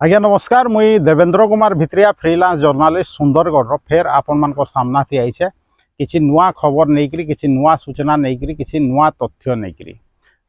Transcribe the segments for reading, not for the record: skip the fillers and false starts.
आज्ञा नमस्कार मुई देवेंद्र कुमार भित्रिया फ्रीलांस जर्नालिस्ट सुंदरगढ़ फेर आपण मान सामना थी आईचे किसी नुआ खबर नहीं किसी नुआ सूचना नहीं किसी नुआ तथ्य नहीं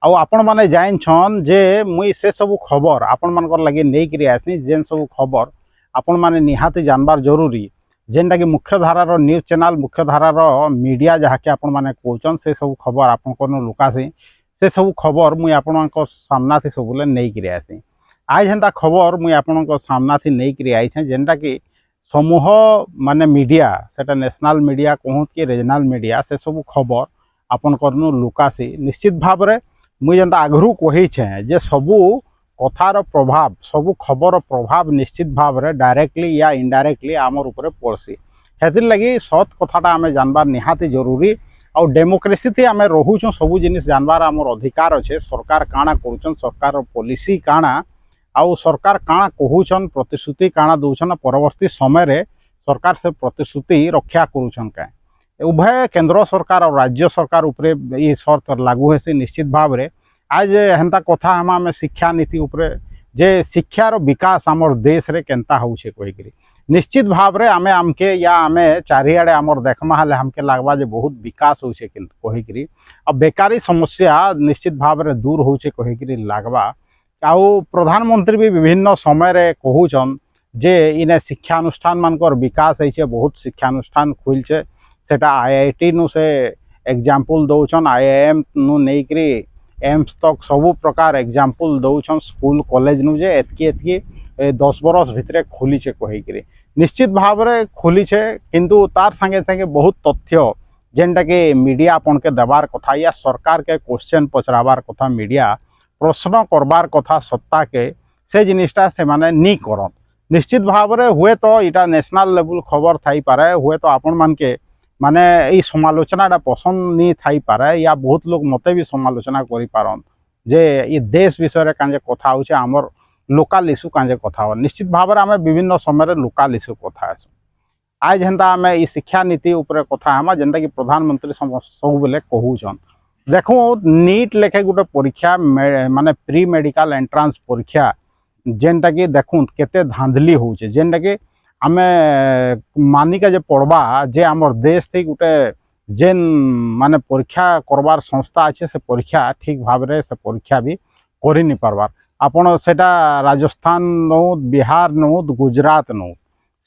आउ आपण मैंने जान जे मुई से सब खबर आपण मान लगे नहीं आसी जेन सब खबर आपण मैंने निहाती जानबार जरूरी जेनटा कि मुख्य धारार न्यूज चैनल मुख्य धारार मीडिया जहाँकि आपण मैंने कहन से सब खबर आपण लुकासी से सब खबर मुई आपण सामना थी सबुले नहीं आसी आज हेन्ता खबर मुई आपण सामना थी नहीं आई जेनटा कि समूह माने मीडिया सेटा नेशनल मीडिया कहूँ कि रीजनल मीडिया से सब खबर आपण लुकासी निश्चित भाव में मुई जेनता आगरू कही जे सबू कथार प्रभाव सबू खबर प्रभाव निश्चित भाव में डायरेक्टली या इनडायरेक्टली आमर ऊपर पड़सी हेतिर लगी सत कथाटा आम जानबार निहाती जरूरी आउ डेमोक्रेसी थी आम रोचुँ सबू जिनिस जानबार आमर अधिकार अच्छे सरकार काଣା करुछन सरकार पॉलिसी काଣା आउ सरकार काଣା कहूछन प्रतिश्रुति काଣା दौन परवर्ती समय रे सरकार से प्रतिश्रुति रक्षा करुछन क्या उभय केंद्र सरकार और राज्य सरकार उपरे ये शर्त लागू है निश्चित भाव में आज हेन्ता कथा हम शिक्षा नीति उपरे जे शिक्षार विकास आमर देश रे केनता होउछे कहिकरी निश्चित भाव में आमे आमके या आमे चारिआडे आमर देखमा हाले हमके लागबा जे बहुत विकास होउछे कहिकरी अब बेकारी समस्या निश्चित भाव में दूर होउछे कहिकरी लागबा आउ प्रधानमंत्री भी विभिन्न समय रे कहूछन जे इने शिक्षानुष्ठान मानकर विकास होइछे बहुत शिक्षानुष्ठान खुलछे सेटा आईआईटी नु से एग्जाम्पल दौन आईआईएम नु नहींकरी एम्स तक सबू प्रकार एग्जाम्पल दौन स्कूल कॉलेज नु जे एतकी 10 बरस भितर खोलीचे कहीकि निश्चित भाव में खोलीचे किंतु तार संगे संगे बहुत तथ्य जेनटा कि मीडिया आपन के देवार कथा या सरकार के क्वेश्चन पचराबार कथा मीडिया प्रश्न करबार कथा सत्ता के से जिनिसटा से माने नी करन निश्चित भाव में हुए तो इटा नेशनल लेवल खबर थाई पारे हुए तो आपण मान के माने ये समालोचनाटा पसंद नहीं थाई पारे या बहुत लोग मते भी समालोचना करि पारन जे ये देश विषय रे कांजे कथा होचे हमर लोकल इश्यू कांजे कथा हो निश्चित भाव में आम विभिन्न समय लोकल इश्यू कथा आसु आज हेन्ता आम ये शिक्षा नीति उपर कथा हम जेनता कि प्रधानमंत्री सब बेले कहूछन देखो नीट लेखे गोटे परीक्षा माने प्री मेडिकल एंट्रांस परीक्षा जेनटा कि देखूँ केते धांधली होचे जेनटा कि आमे मानिका जे पढ़वा जे आमर देश थी गोटे जेन माने परीक्षा करवार संस्था अच्छे से परीक्षा ठीक भाव में से परीक्षा भी करि नि पारबार आपण सेटा राजस्थान नौ बिहार नौ गुजरात नौ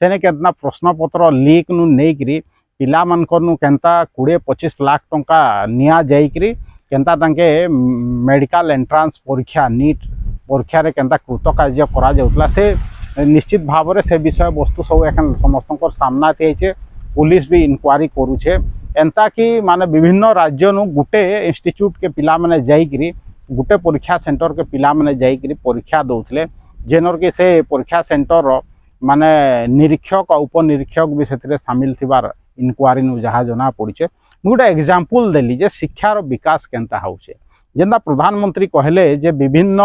सेने केतना प्रश्न पत्र लीक नु नहीं पिला मानकर नु केनता 20-25 लाख टंका निया जाइकरी केनता तांके मेडिकल एंट्रांस परीक्षा नीट परीक्षा रे केनता कृतकार्य करा जाउतला से निश्चित भाव में से विषय वस्तु सब एखन समस्त सामना थी पुलिस भी इनक्वारी करुचे एंता कि माने विभिन्न राज्य नु गुटे इंस्टीट्यूट के पिला माने जाइकरी गुटे परीक्षा सेंटर के पिला माने जाइकरी परीक्षा दौले जेनर कि से परीक्षा सेंटर माने निरीक्षक और उपनिरीक्षक भी से सामिल थिबार इनक्वारी नु जहाँ जना पड़े गोटे एग्जाम्पल देली जे शिक्षार विकास केनता होउछे जेनता प्रधानमंत्री कहले जे विभिन्न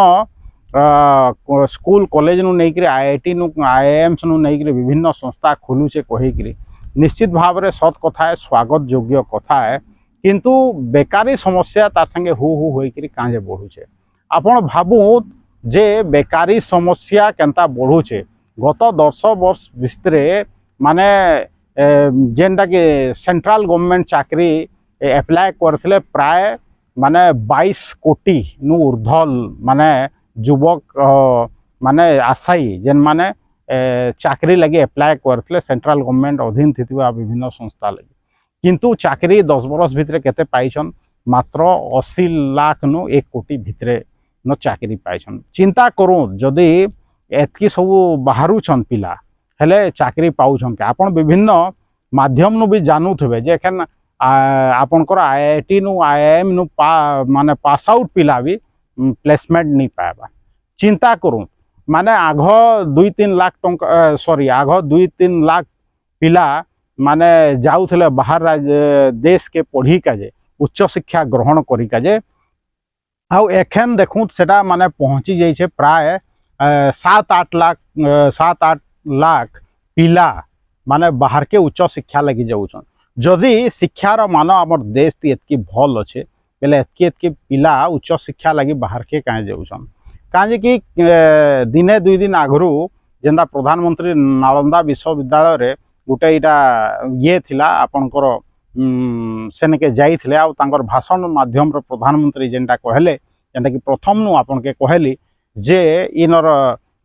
स्कूल कॉलेज नु नहीं आईआईटी नु आईआईएम्स नु नहीं विभिन्न संस्था खोलुचे कहीकि निश्चित भाव में सत कथा है स्वागत योग्य कथा है किंतु बेकारी समस्या तार संगे हु होइकि कांजे बढ़ुचे आपण भाबू जे बेकारी समस्या केनता बढ़ुचे गत 10 वर्ष भितर माने जेनटा कि सेंट्रल गवर्नमेंट चाकरी एप्लाय करथिले प्राय माने 22 कोटी नु ऊर्ध्वल माने युवक माने आशायी जेन माने चाकरी लगे एप्लाय करथिले सेंट्रल गवर्नमेंट अधीन थितिबा विभिन्न संस्था लगे किंतु चाकरी 10 बरस भितर केते पाइछन मात्र 80 लाख नु 1 कोटी भितर न चाकरी पाइछन चिंता करू जदि एतकी सब बाहरुछन पिला हेले चाकरी पाउछन के आपण विभिन्न माध्यम नु भी जानूथबे जे एखन आपनकर आईआईटी नु आईआईएम नु माने पास आउट पिला भी प्लेसमेंट नहीं पाएबा चिंता करूँ माने आघ 2-3 लाख टंका सॉरी आघ 2-3 लाख पिला माने जाउथले बाहर देश के पढ़ी काजे उच्च शिक्षा ग्रहण करी काजे आउ एखन देखूँ सेटा माने पहुँची जाइछे प्राय 7-8 लाख पिला माने बाहर के उच्च शिक्षा लगी जाउछन जदि शिक्षार मान आमर देश एतकी भल अच्छे बेले एतकी पिला उच्च शिक्षा लगी बाहर के कहीं जाउछन कहीं कि दिने दुई दिन आगु जेनता प्रधानमंत्री नालंदा विश्वविद्यालय रे गोटे यहाँ ये थिला आपणकर सेनके जाइथिले आ तांकर भाषण माध्यम प्रधानमंत्री जेनटा कहले जेनटा कि प्रथम नु आपन के कहली जे इनर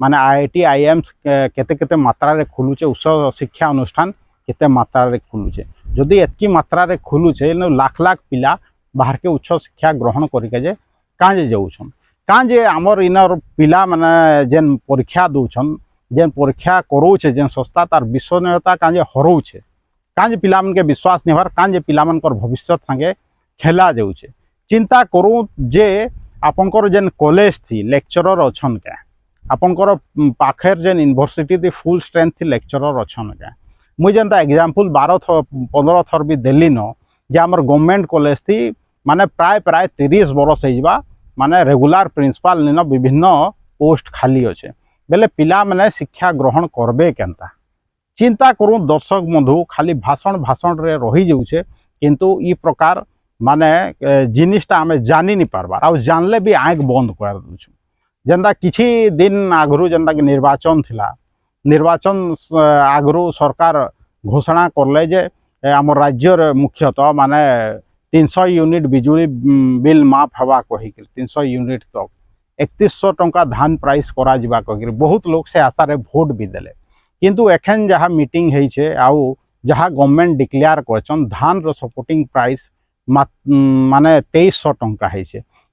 माने आईआईटी आईएम्स केते केते मात्रा रे खुलुचे उच्च शिक्षा अनुष्ठान केते मात्रा रे खुलुचे जदि एतकी मात्रा रे खुलुचे लाख लाख पिला बाहर के उच्च शिक्षा ग्रहण करके जे काजे जाउछन काजे आमर इनर पिला माने जेन परीक्षा दउछन जेन परीक्षा करोचे जेन संस्था तार विश्वसनीयता काजे हरौचे काजे पिला मन के विश्वास निभार काजे पिला मन कर भविष्य संगे खेला जाउचे चिंता करू जे आपनकर जेन कॉलेज थी लेक्चरर अछन के आपनकर पाखर जेन यूनिवर्सिटी थी फुल स्ट्रेंथ थी लेक्चरर अछन के मुई जेनता एग्जांपल 12-15 थर भी देली न जे हमर गवर्नमेंट कॉलेज थी माने प्राय 30 बरस होइबा माने रेगुलर प्रिंसिपल निन विभिन्न पोस्ट खाली अच्छे बेले पिला माने शिक्षा ग्रहण करबे केनता चिंता करूँ दर्शक बंधु खाली भाषण भाषण रे रही जाऊे किंतु ई प्रकार माने जिनिसटा आमे जानी नहीं पारबार आ जानले भी आँख बंद कर दूँ जेनता किछि दिन आगु जेनता कि निर्वाचन थिला निर्वाचन आगु सरकार घोषणा करले जे आम राज्यर मुख्यतः माने 300 यूनिट बिजुली बिल माफ हवा कही 300 यूनिट तक 3100 टंका धान प्राइस करा जिबा कही बहुत लोग से आशा रे भोट भी देले किंतु एखन जहाँ मीटिंग है आउ जहाँ गवर्नमेंट डिक्लेयर करछन धान रो सपोर्टिंग प्राइस माने 2300 टंका है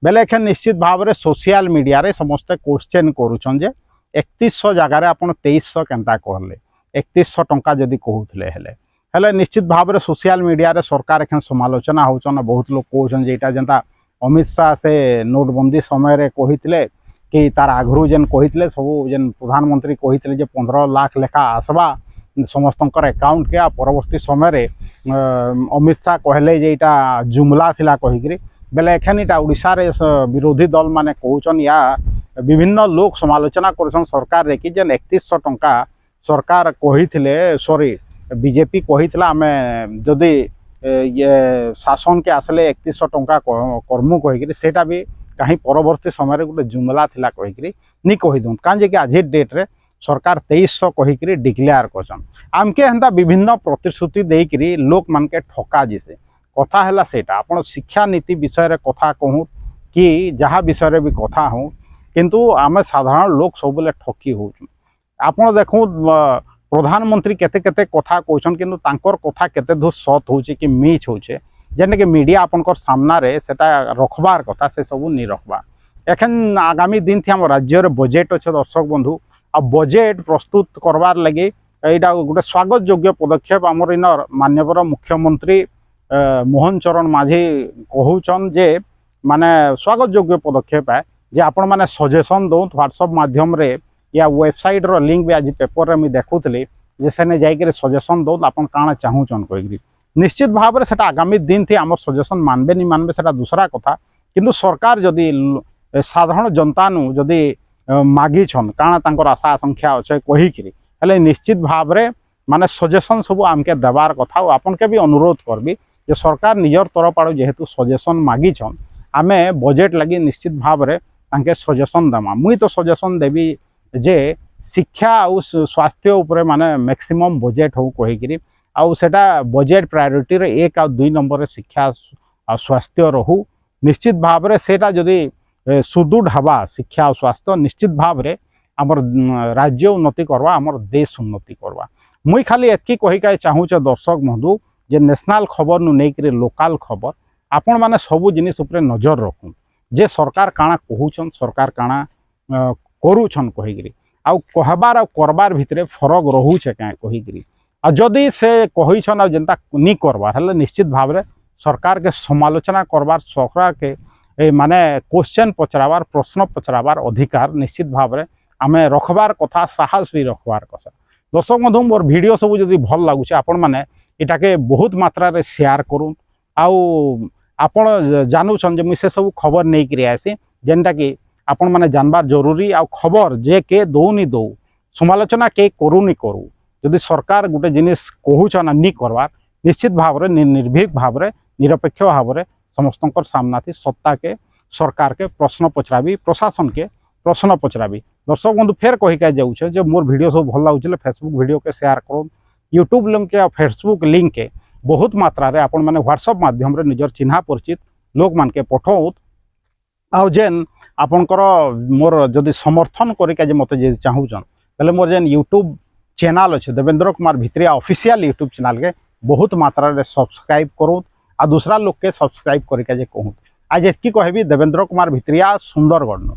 बेले एखन निश्चित भाव में सोशल मीडिया रे समस्ते क्वेश्चन करूछन जे 3100 जगार आप 2300 केनता कहले 3100 टंका जदि कहूले हेले निश्चित भाव में सोशल मीडिया रे सरकार एखन समालोचना होचन बहुत लोग कहउछन जे एटा जनता अमित शाह से नोटबंदी समय रे कहितले कि तार आगु जेन कहितले सब जेन प्रधानमंत्री कहितले जे 15 लाख लेखा आसबा समस्तंकर अकाउंट के परवर्ती समय रे अमित शाह कहले जे एटा जुमला थिला कहिकरी बेले एखन इटा ओडिशा रे विरोधी दल माने कहउछन या विभिन्न लोग समालोचना करछन सरकार रे कि जेन 3100 टंका सरकार कहितले सॉरी बीजेपी कहितला हमें जदि ये शासन के आसले 3100 टंका कर्मु कहिकरी सेटा भी कहीं परवर्ती समय रे गोटे जुमला थिला कहिकरी नी कहिदुन काजे कि आज डेट रे सरकार 2300 कहिकरी डिक्लेयर करछन आमके हंता विभिन्न प्रतिश्रुति देकरी लोक मान के ठका जिसे कथा हैला सेटा आपण शिक्षा नीति विषय रे कथा कहूँ कि जहाँ विषय रे भी कथा हूँ किंतु आमे साधारण लोक सब बेले ठकी होउछन आपण देखू प्रधानमंत्री केते केते कथा कहछन किंतु तांकर कथा केते धो सत होउचे कि मिछ होउचे जेने कि मीडिया आपनकर सामना रे सेटा रखबार कथा से सब नहीं रखबा एखन आगामी दिन थी हम राज्य रे बजेट अच्छे दर्शक बंधु आ बजेट प्रस्तुत करवार लगे यहाँ गोटे स्वागत योग्य पदक्षेप आमर इन माननीय मुख्यमंत्री मोहन चरण माझी कहूचन जे माने स्वागत योग्य पदक्षेप है जे आपण माने सजेशन दो व्हाट्सएप माध्यम रे या वेबसाइट रो लिंक भी आज पेपर रे मैं देखुली जे सेने जाइके सजेशन दो आपण काना चाहूचन कहिकरी निश्चित भाव में सेटा आगामी दिन थी आम सजेशन मानबे नहीं मानबे सेटा दूसरा कथा किंतु सरकार जदि साधारण जनता नु जदि मागी छन काना तांकर आशा आकांक्षा अच्छे कहिकरी हेले निश्चित भाव में माने सजेशन सब आमके देवार कथा और आपन के भी अनुरोध करबी जे सरकार निजर तरफ आड़ जेहेतु सजेशन मागी छन आमे बजेट लगी निश्चित भाव में तांके सजेशन देमा मुई तो सजेशन देवी जे शिक्षा और स्वास्थ्य उपरे माने मैक्सिमम बजेट हो कहिकरी आउ सेटा बजेट प्रायोरिटी रे 1 और 2 नंबर रे शिक्षा और स्वास्थ्य रहू निश्चित भाव में सेटा जदि सुदृढ़ हवा शिक्षा और स्वास्थ्य निश्चित भाव में आमर राज्य उन्नति करवा आमर देश उन्नति करवा मुई खाली एतकी कहिका चाहूचे दर्शक बंधु जे नेशनल खबर नु नेकरे लोकल खबर आपण माने सबु जिनिस उपरे नजर रखू जे सरकार काना कहूछन सरकार काना करूछन कहिकरी आउ कहबार आ करबार भितरे फरक रहूचे क्या कहिकरी आ जदि से कहिछन आ जनता नी करबार हले निश्चित भाव में सरकार के समालोचना करबार सरकार के माने क्वेश्चन पचराबार प्रश्न पचराबार अधिकार निश्चित भाव में आमे रखबार कथा साहस भी रखबार कथा दर्शक बंधु मोर वीडियो सब जदि भल लागुचे आपण माने इटाके बहुत मात्रा रे शेयर करूँ आउ आपण जानूछन जे मुई से सब खबर नहीं करी आसी जेनटा कि आपण माने जानबार जरूरी आ खबर जे के दौनी दौ समालोचना के करूनी करू जदि सरकार गोटे जिनिस कहूछन नी करवार निश्चित भाव में निर्भीक भाव में निरपेक्ष भाव में समस्त सामना थी सत्ता के सरकार के प्रश्न पचराबी प्रशासन के प्रश्न पचराबी। दर्शक बंधु फेर कहीके जाऊे जे मोर वीडियो सब भल लगे फेसबुक वीडियो के शेयर करो, यूट्यूब लिंक के फेसबुक लिंक के बहुत मात्रा रे आपण मैंने व्हाट्सएप माध्यम रे निजर चिन्हा परिचित लोक मान के पठाउत आउ जेन आपणकर मोर जदि समर्थन करके मत चाहूचन तेल मोर जेन यूट्यूब चैनल अच्छे Devendra Kumar Bhitriya official YouTube channel के बहुत मात्रा रे सब्सक्राइब करो आ दूसरा लोग के सब्सक्राइब करके कहूँ। आज एतकी कहबी देवेंद्र कुमार भित्रिया सुंदरगढ़।